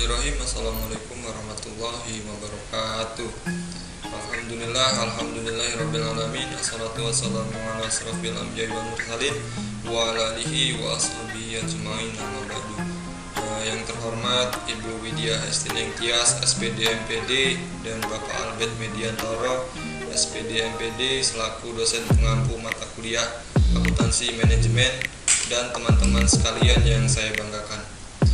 Bismillahirrahmanirrahim. Assalamualaikum warahmatullahi wabarakatuh. Alhamdulillahirrabbilalamin. Assalatu wassalamu ala asrafil anbiya'i wal mursalin wa ala alihi wa ashabihi ajmain, amma ba'du. Yang terhormat Ibu Widya Hestineng Tias, SPD MPD, dan Bapak Albert Mediantoro, SPD MPD, selaku dosen pengampu mata kuliah akuntansi manajemen, dan teman-teman sekalian yang saya banggakan.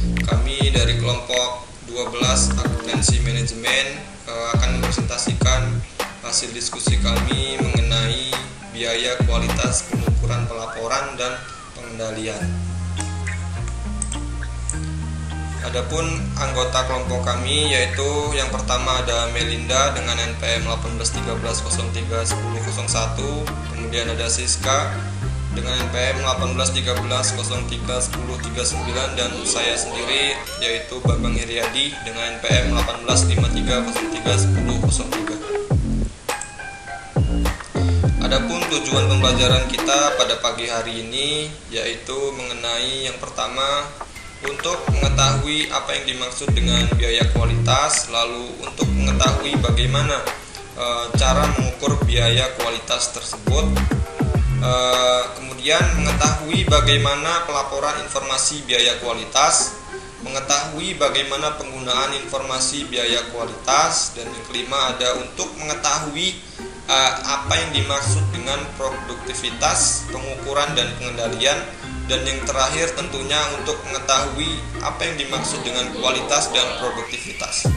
Kami dari kelompok 12 akuntansi manajemen akan mempresentasikan hasil diskusi kami mengenai biaya kualitas pengukuran pelaporan dan pengendalian. Adapun anggota kelompok kami yaitu yang pertama ada Melinda dengan NPM 1813031001, kemudian ada Siska dengan NPM 1813031039, dan saya sendiri yaitu Bambang Heriadi dengan NPM 1853031003. Adapun tujuan pembelajaran kita pada pagi hari ini yaitu mengenai yang pertama, untuk mengetahui apa yang dimaksud dengan biaya kualitas, lalu untuk mengetahui bagaimana cara mengukur biaya kualitas tersebut, kemudian mengetahui bagaimana pelaporan informasi biaya kualitas, mengetahui bagaimana penggunaan informasi biaya kualitas, dan yang kelima ada untuk mengetahui apa yang dimaksud dengan produktivitas, pengukuran, dan pengendalian, dan yang terakhir tentunya untuk mengetahui apa yang dimaksud dengan kualitas dan produktivitas.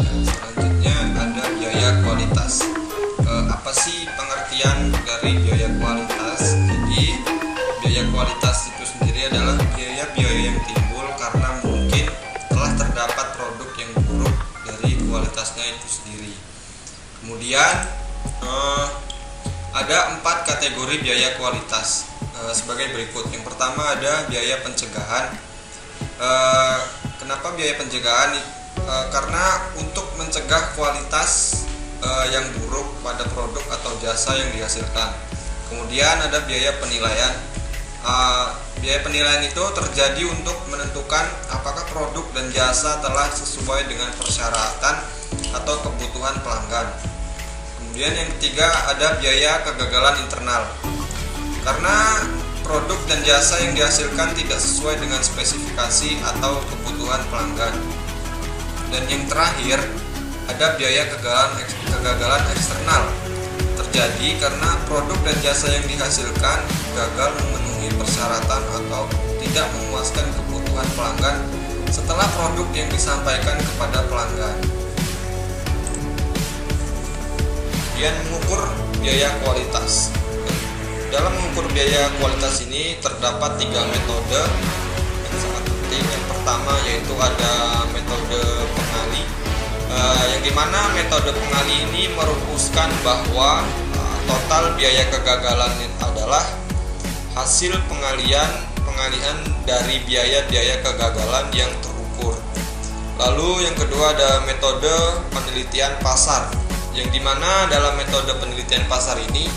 Selanjutnya ada biaya kualitas. Apa sih pengertian dari biaya kualitas? Jadi biaya kualitas itu sendiri adalah biaya-biaya yang timbul karena mungkin telah terdapat produk yang buruk dari kualitasnya itu sendiri. Kemudian ada 4 kategori biaya kualitas sebagai berikut. Yang pertama ada biaya pencegahan. Kenapa biaya pencegahan? Karena untuk mencegah kualitas yang buruk pada produk atau jasa yang dihasilkan. Kemudian ada biaya penilaian. Biaya penilaian itu terjadi untuk menentukan apakah produk dan jasa telah sesuai dengan persyaratan atau kebutuhan pelanggan. Kemudian yang ketiga ada biaya kegagalan internal. Karena produk dan jasa yang dihasilkan tidak sesuai dengan spesifikasi atau kebutuhan pelanggan. Dan yang terakhir ada biaya kegagalan eksternal, terjadi karena produk dan jasa yang dihasilkan gagal memenuhi persyaratan atau tidak memuaskan kebutuhan pelanggan setelah produk yang disampaikan kepada pelanggan. Kemudian mengukur biaya kualitas. Dalam mengukur biaya kualitas ini terdapat 3 metode yang sangat penting. Yang pertama yaitu ada metode pengali, yang dimana metode pengali ini merumuskan bahwa total biaya kegagalan adalah hasil pengalihan dari biaya-biaya kegagalan yang terukur. Lalu yang kedua ada metode penelitian pasar, yang dimana dalam metode penelitian pasar ini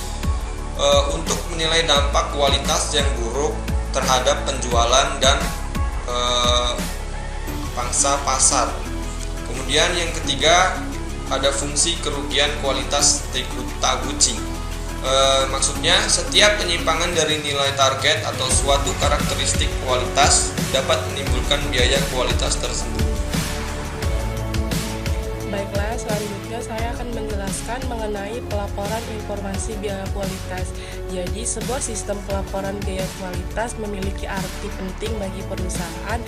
untuk menilai dampak kualitas yang buruk terhadap penjualan dan pangsa pasar. Kemudian yang ketiga ada fungsi kerugian kualitas Taguchi. Maksudnya setiap penyimpangan dari nilai target atau suatu karakteristik kualitas dapat menimbulkan biaya kualitas tersebut. Baiklah, selanjutnya saya akan menjelaskan mengenai pelaporan informasi biaya kualitas. Jadi, sebuah sistem pelaporan biaya kualitas memiliki arti penting bagi perusahaan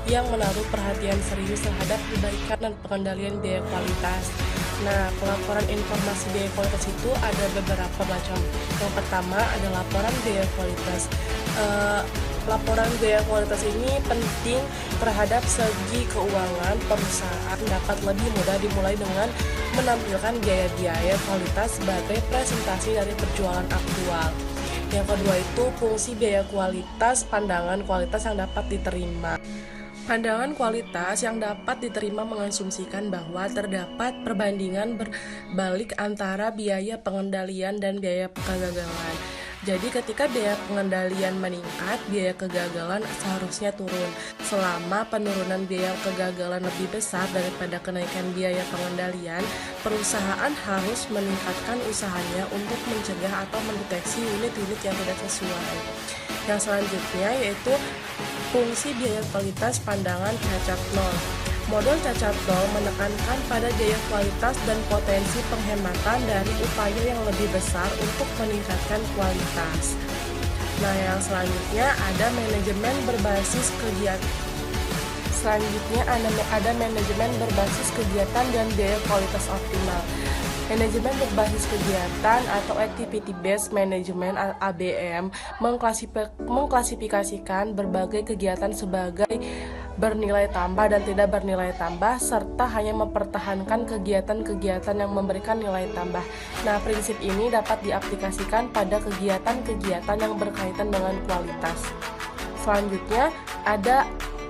yang menaruh perhatian serius terhadap perbaikan dan pengendalian biaya kualitas. Nah, pelaporan informasi biaya kualitas itu ada beberapa macam. Yang pertama ada laporan biaya kualitas. Laporan biaya kualitas ini penting terhadap segi keuangan perusahaan, dapat lebih mudah dimulai dengan menampilkan biaya-biaya kualitas sebagai presentasi dari penjualan aktual. Yang kedua itu fungsi biaya kualitas, pandangan kualitas yang dapat diterima. Pandangan kualitas yang dapat diterima mengasumsikan bahwa terdapat perbandingan berbalik antara biaya pengendalian dan biaya kegagalan. Jadi ketika biaya pengendalian meningkat, biaya kegagalan seharusnya turun. Selama penurunan biaya kegagalan lebih besar daripada kenaikan biaya pengendalian, perusahaan harus meningkatkan usahanya untuk mencegah atau mendeteksi unit-unit yang tidak sesuai. Yang selanjutnya yaitu fungsi biaya kualitas pandangan cacat nol. Model cacat nol menekankan pada biaya kualitas dan potensi penghematan dari upaya yang lebih besar untuk meningkatkan kualitas. Nah, yang selanjutnya ada manajemen berbasis kegiatan. Ada manajemen berbasis kegiatan dan biaya kualitas optimal. Manajemen berbasis kegiatan atau Activity Based Management (ABM) mengklasifikasikan berbagai kegiatan sebagai bernilai tambah dan tidak bernilai tambah, serta hanya mempertahankan kegiatan-kegiatan yang memberikan nilai tambah. Nah, prinsip ini dapat diaplikasikan pada kegiatan-kegiatan yang berkaitan dengan kualitas. Selanjutnya ada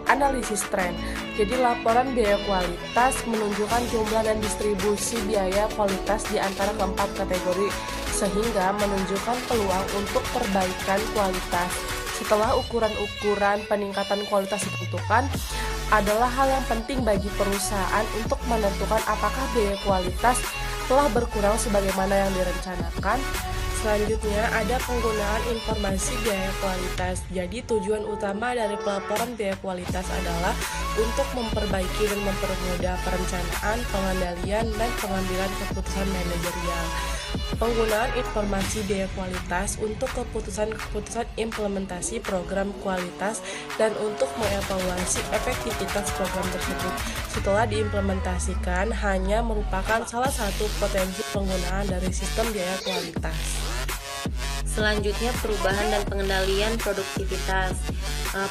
analisis tren. Jadi laporan biaya kualitas menunjukkan jumlah dan distribusi biaya kualitas di antara keempat kategori, sehingga menunjukkan peluang untuk perbaikan kualitas. Setelah ukuran-ukuran peningkatan kualitas ditentukan, adalah hal yang penting bagi perusahaan untuk menentukan apakah biaya kualitas telah berkurang sebagaimana yang direncanakan. Selanjutnya ada penggunaan informasi biaya kualitas. Jadi tujuan utama dari pelaporan biaya kualitas adalah untuk memperbaiki dan mempermudah perencanaan, pengendalian, dan pengambilan keputusan manajerial. Penggunaan informasi biaya kualitas untuk keputusan-keputusan implementasi program kualitas dan untuk mengevaluasi efektivitas program tersebut. Setelah diimplementasikan, hanya merupakan salah satu potensi penggunaan dari sistem biaya kualitas. Selanjutnya perubahan dan pengendalian produktivitas.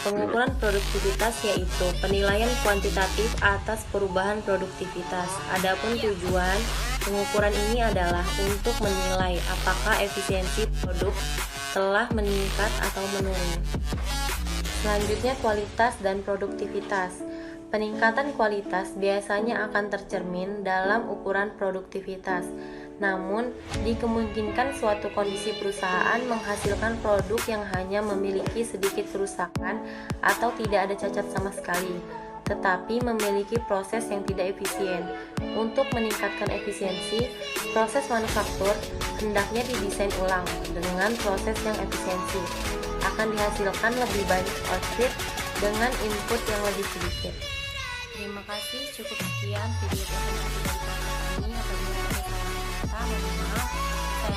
Pengukuran produktivitas yaitu penilaian kuantitatif atas perubahan produktivitas. Adapun tujuan pengukuran ini adalah untuk menilai apakah efisiensi produk telah meningkat atau menurun. Selanjutnya kualitas dan produktivitas. Peningkatan kualitas biasanya akan tercermin dalam ukuran produktivitas. Namun, dikemungkinkan suatu kondisi perusahaan menghasilkan produk yang hanya memiliki sedikit kerusakan atau tidak ada cacat sama sekali, tetapi memiliki proses yang tidak efisien. Untuk meningkatkan efisiensi, proses manufaktur hendaknya didesain ulang dengan proses yang efisiensi. Akan dihasilkan lebih banyak output dengan input yang lebih sedikit. Terima kasih, cukup sekian video presentasi dari kelas kami. Apabila ada salah kata, mohon maaf. Saya